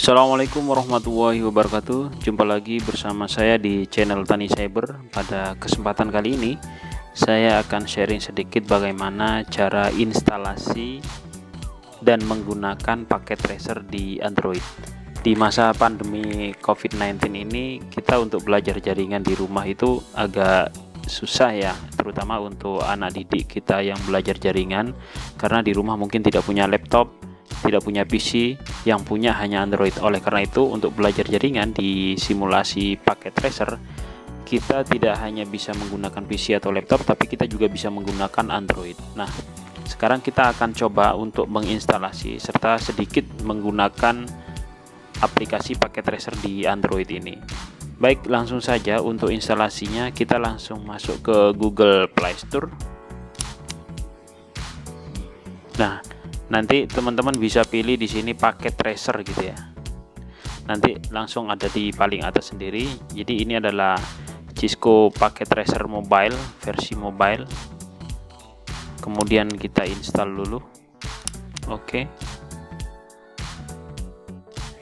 Assalamualaikum warahmatullahi wabarakatuh. Jumpa lagi bersama saya di channel Tani Cyber. Pada kesempatan kali ini saya akan sharing sedikit bagaimana cara instalasi dan menggunakan paket tracer di Android. Di masa pandemi COVID-19 ini, kita untuk belajar jaringan di rumah itu agak susah ya, terutama untuk anak didik kita yang belajar jaringan, karena di rumah mungkin tidak punya laptop, tidak punya PC, yang punya hanya Android. Oleh karena itu, untuk belajar jaringan di simulasi paket tracer, kita tidak hanya bisa menggunakan PC atau laptop, tapi kita juga bisa menggunakan Android. Nah, sekarang kita akan coba untuk menginstalasi serta sedikit menggunakan aplikasi paket tracer di Android ini. Baik, langsung saja untuk instalasinya kita langsung masuk ke Google Play Store. Nah, nanti teman-teman bisa pilih di sini paket tracer gitu ya. Nanti langsung ada di paling atas sendiri. Jadi ini adalah Cisco paket tracer mobile, versi mobile. Kemudian kita install dulu. Oke.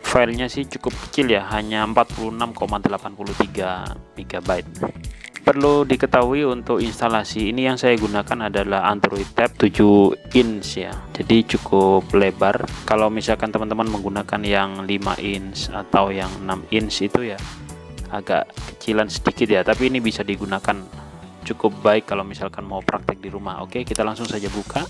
Filenya sih cukup kecil ya, hanya 46,83 MB. Perlu diketahui untuk instalasi ini yang saya gunakan adalah Android Tab 7 inch ya, jadi cukup lebar. Kalau misalkan teman-teman menggunakan yang 5 inch atau yang 6 inch itu ya agak kecilan sedikit ya, tapi ini bisa digunakan cukup baik kalau misalkan mau praktek di rumah. Oke, kita langsung saja buka.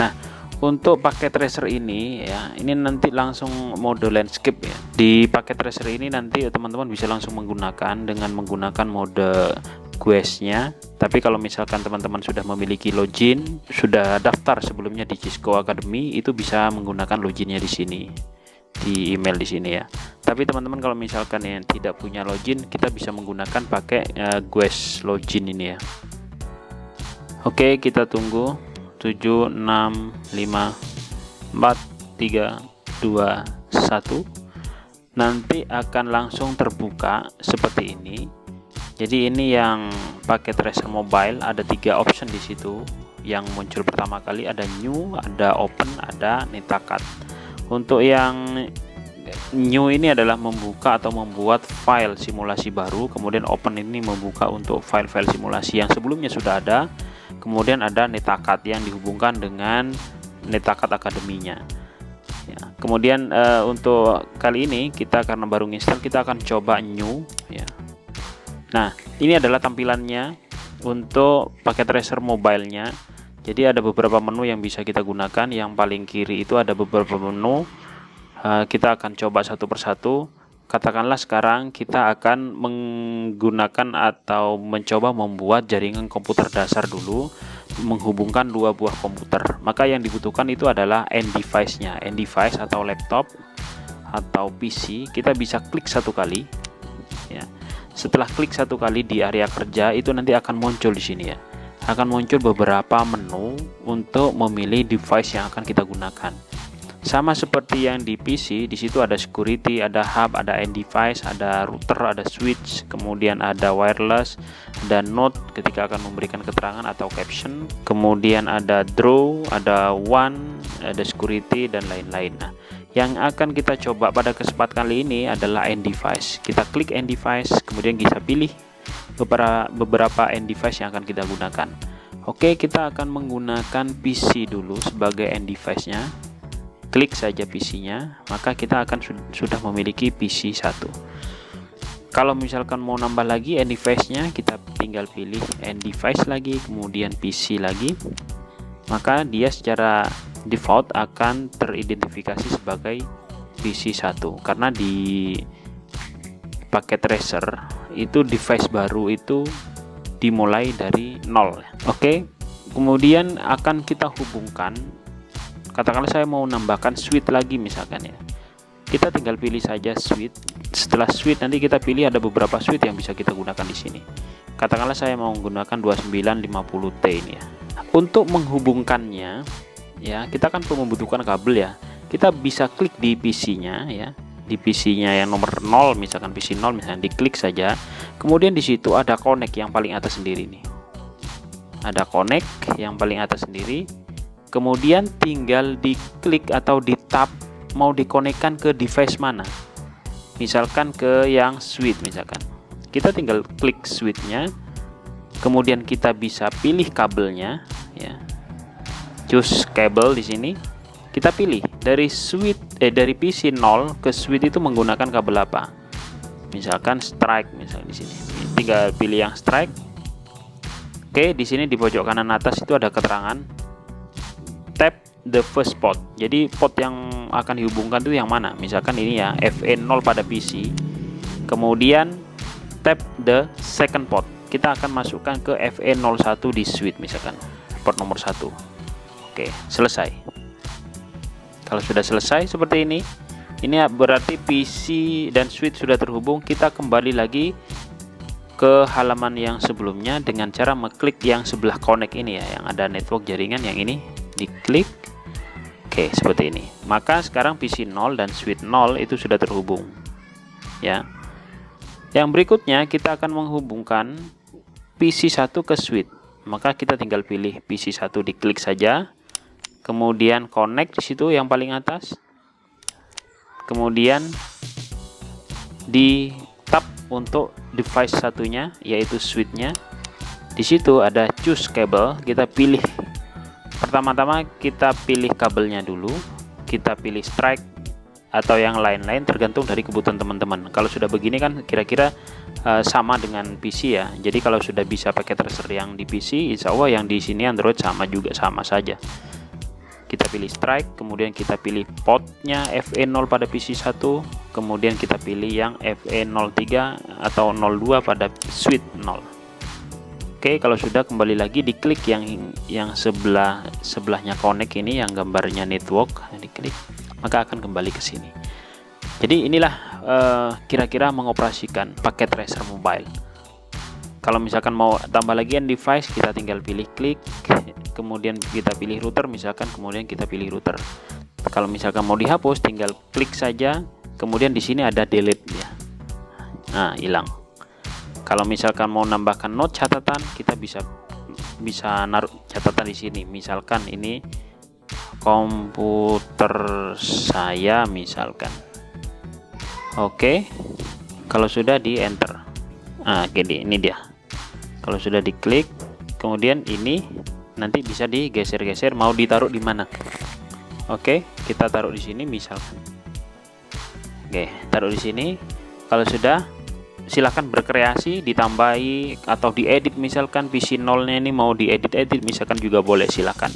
Nah, untuk paket tracer ini ya, ini nanti langsung mode landscape ya. Di paket tracer ini nanti teman-teman bisa langsung menggunakan dengan menggunakan mode quest-nya. Tapi kalau misalkan teman-teman sudah memiliki login, sudah daftar sebelumnya di Cisco Academy, itu bisa menggunakan loginnya di sini, di email di sini ya. Tapi teman-teman kalau misalkan yang tidak punya login, kita bisa menggunakan pakai quest login ini ya. Oke, kita tunggu. 7, 6, 5, 4, 3, 2, 1. Nanti akan langsung terbuka seperti ini. Jadi ini yang paket tracer mobile, ada 3 option di situ. Yang muncul pertama kali ada new, ada open, ada netakat. Untuk yang new ini adalah membuka atau membuat file simulasi baru, kemudian open ini membuka untuk file-file simulasi yang sebelumnya sudah ada. Kemudian ada netakat yang dihubungkan dengan netakat akademinya ya. Kemudian untuk kali ini kita karena baru install, kita akan coba new ya. Nah, ini adalah tampilannya untuk paket tracer mobilenya. Jadi ada beberapa menu yang bisa kita gunakan. Yang paling kiri itu ada beberapa menu. Kita akan coba satu persatu. Katakanlah sekarang kita akan menggunakan atau mencoba membuat jaringan komputer dasar dulu, menghubungkan 2 buah komputer. Maka yang dibutuhkan itu adalah end device-nya, end device atau laptop atau PC. Kita bisa klik satu kali ya. Setelah klik satu kali di area kerja, itu nanti akan muncul di sini ya. Akan muncul beberapa menu untuk memilih device yang akan kita gunakan. Sama seperti yang di PC, di situ ada security, ada hub, ada end device, ada router, ada switch, kemudian ada wireless, ada note ketika akan memberikan keterangan atau caption, kemudian ada draw, ada one, ada security dan lain-lain. Nah, yang akan kita coba pada kesempatan kali ini adalah end device. Kita klik end device, kemudian kita pilih beberapa end device yang akan kita gunakan. Oke, kita akan menggunakan PC dulu sebagai end device-nya. Klik saja PC-nya, maka kita akan sudah memiliki PC 1. Kalau misalkan mau nambah lagi end device-nya, kita tinggal pilih end device lagi, kemudian PC lagi. Maka dia secara default akan teridentifikasi sebagai PC 1. Karena di paket tracer itu device baru itu dimulai dari 0. Oke, kemudian akan kita hubungkan. Katakanlah saya mau nambahkan switch lagi misalkan ya. Kita tinggal pilih saja switch. Setelah switch nanti kita pilih ada beberapa switch yang bisa kita gunakan di sini. Katakanlah saya mau menggunakan 2950T ini ya. Untuk menghubungkannya ya, kita kan membutuhkan kabel ya. Kita bisa klik di PC-nya ya. Di PC-nya yang nomor 0 misalkan PC 0 misalkan, diklik saja. Kemudian di situ ada connect yang paling atas sendiri nih. Ada connect yang paling atas sendiri. Kemudian tinggal diklik atau di tap mau dikonekkan ke device mana, misalkan ke yang switch misalkan, kita tinggal klik switchnya, kemudian kita bisa pilih kabelnya ya, choose cable di sini, kita pilih dari switch dari PC 0 ke switch itu menggunakan kabel apa, misalkan strike misalnya di sini, tinggal pilih yang strike. Oke, di sini di pojok kanan atas itu ada keterangan tap the first port. Jadi port yang akan dihubungkan itu yang mana? Misalkan ini ya, FE0 pada PC. Kemudian tap the second port. Kita akan masukkan ke FE01 di switch misalkan, port nomor 1. Oke, selesai. Kalau sudah selesai seperti ini berarti PC dan switch sudah terhubung. Kita kembali lagi ke halaman yang sebelumnya dengan cara mengklik yang sebelah connect ini ya, yang ada network jaringan yang ini, diklik. Oke, seperti ini. Maka sekarang PC 0 dan switch 0 itu sudah terhubung ya. Yang berikutnya kita akan menghubungkan PC 1 ke switch. Maka kita tinggal pilih PC 1, diklik saja. Kemudian connect di situ yang paling atas. Kemudian di tab untuk device satunya yaitu switchnya. Di situ ada choose cable, kita pilih. Pertama-tama kita pilih kabelnya dulu, kita pilih strike atau yang lain-lain tergantung dari kebutuhan teman-teman. Kalau sudah begini kan kira-kira sama dengan PC ya. Jadi kalau sudah bisa pakai tracer yang di PC, insya Allah yang di sini Android sama juga, sama saja. Kita pilih strike, kemudian kita pilih portnya FE0 pada PC 1, kemudian kita pilih yang FE03 atau 02 pada switch 0. Oke, kalau sudah kembali lagi diklik yang sebelahnya connect ini yang gambarnya network, diklik, maka akan kembali ke sini. Jadi inilah kira-kira mengoperasikan paket tracer mobile. Kalau misalkan mau tambah lagi device, kita tinggal pilih klik, kemudian kita pilih router misalkan, kemudian kita pilih router. Kalau misalkan mau dihapus, tinggal klik saja, kemudian di sini ada delete ya. Nah, hilang. Kalau misalkan mau nambahkan note catatan, kita bisa naruh catatan di sini. Misalkan ini komputer saya misalkan. Oke. Kalau sudah di enter. Nah, gini, ini dia. Kalau sudah diklik, kemudian ini nanti bisa digeser-geser mau ditaruh di mana. Oke, kita taruh di sini misalkan. Oke, taruh di sini. Kalau sudah, silakan berkreasi, ditambahi atau diedit. Misalkan PC 0-nya ini mau diedit-edit misalkan juga boleh, silakan.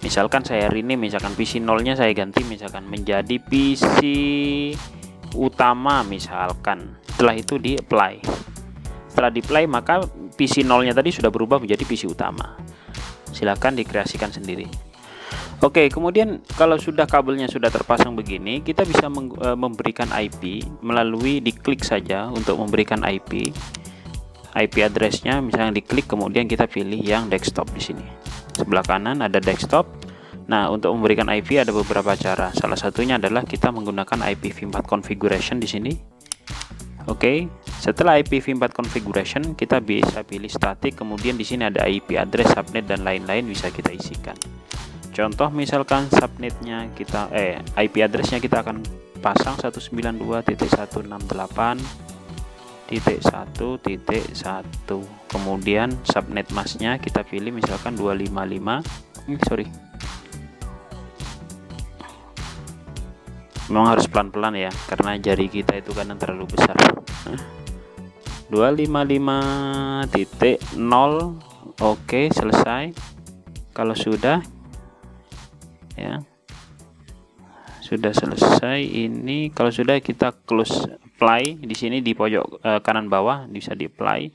Misalkan saya rename, misalkan PC 0-nya saya ganti misalkan menjadi PC utama misalkan. Setelah itu di apply. Setelah di apply maka PC 0-nya tadi sudah berubah menjadi PC utama. Silakan dikreasikan sendiri. Oke, kemudian kalau sudah kabelnya sudah terpasang begini, kita bisa memberikan IP melalui diklik saja untuk memberikan IP addressnya, misalnya diklik, kemudian kita pilih yang desktop di sini. Sebelah kanan ada desktop. Nah, untuk memberikan IP ada beberapa cara. Salah satunya adalah kita menggunakan IPv4 configuration di sini. Oke, setelah IPv4 configuration kita bisa pilih static, kemudian di sini ada IP address, subnet dan lain-lain bisa kita isikan. Contoh misalkan subnetnya kita IP addressnya kita akan pasang 192.168.1.1. Kemudian subnet masnya kita pilih misalkan 255. Memang harus pelan-pelan ya, karena jari kita itu kadang terlalu besar. 255.0. Oke, selesai. Kalau sudah ya, sudah selesai ini. Kalau sudah, kita close apply di sini di pojok kanan bawah bisa di apply.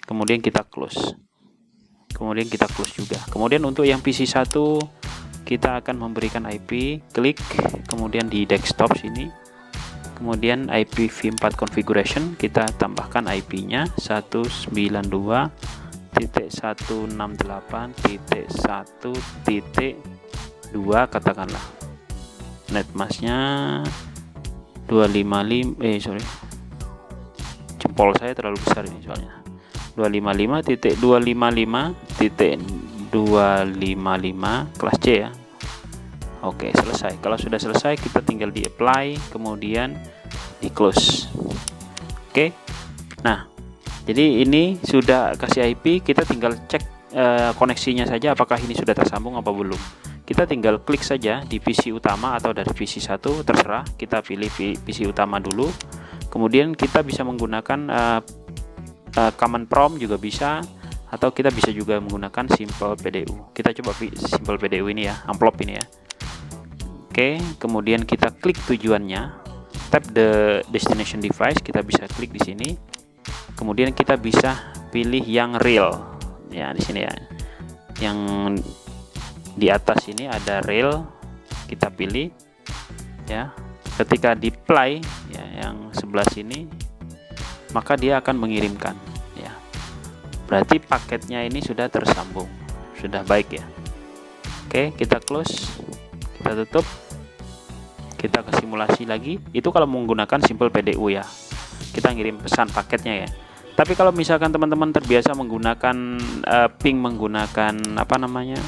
Kemudian kita close. Kemudian kita close juga. Kemudian untuk yang PC 1 kita akan memberikan IP, klik, kemudian di desktop sini, kemudian IPv4 configuration kita tambahkan IP-nya 192.168.1.2 katakanlah. Netmasknya 255, jempol saya terlalu besar ini soalnya. 255.255.255 kelas C ya. Oke, selesai. Kalau sudah selesai, kita tinggal di apply, kemudian di close. Oke. Nah, jadi ini sudah kasih IP, kita tinggal cek koneksinya saja apakah ini sudah tersambung apa belum. Kita tinggal klik saja di PC utama atau dari PC 1, terserah. Kita pilih PC utama dulu. Kemudian kita bisa menggunakan command prompt juga bisa, atau kita bisa juga menggunakan simple PDU. Kita coba simple PDU ini ya, amplop ini ya. Oke, kemudian kita klik tujuannya, tap the destination device, kita bisa klik di sini. Kemudian kita bisa pilih yang real. Ya, di sini ya. Yang di atas ini ada real, kita pilih ya. Ketika di play ya, yang sebelah sini, maka dia akan mengirimkan ya. Berarti paketnya ini sudah tersambung, sudah baik ya. Oke, kita close, kita tutup, kita ke simulasi lagi. Itu kalau menggunakan simple PDU ya, kita ngirim pesan paketnya ya. Tapi kalau misalkan teman-teman terbiasa menggunakan ping menggunakan apa namanya,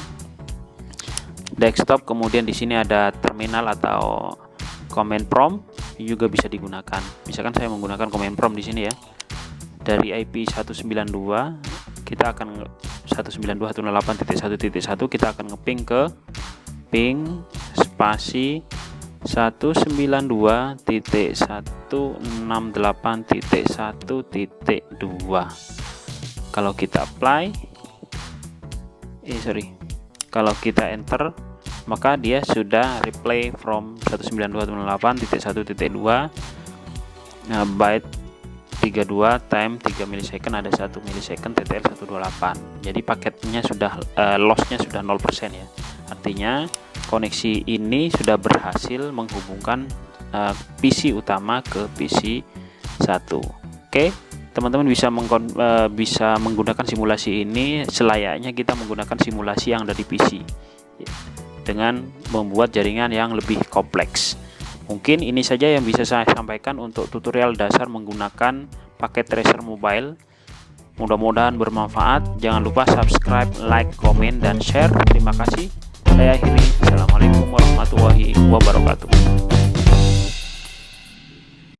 desktop, kemudian di sini ada terminal atau command prompt, juga bisa digunakan. Misalkan saya menggunakan command prompt di sini ya. Dari IP 192 kita akan 192.168.1.1 kita akan ngeping ke ping spasi 192.168.1.2. Kalau kita apply, kalau kita enter, maka dia sudah replay from 192.168.1.2 byte 32 time 3 millisecond, ada 1 millisecond TTL 128. Jadi paketnya sudah lossnya sudah 0% ya. Artinya koneksi ini sudah berhasil menghubungkan PC utama ke PC 1. Oke, teman-teman bisa menggunakan simulasi ini selayaknya kita menggunakan simulasi yang ada di PC dengan membuat jaringan yang lebih kompleks. Mungkin ini saja yang bisa saya sampaikan untuk tutorial dasar menggunakan paket tracer mobile. Mudah-mudahan bermanfaat. Jangan lupa subscribe, like, komen, dan share. Terima kasih. Saya akhiri. Assalamualaikum warahmatullahi wabarakatuh.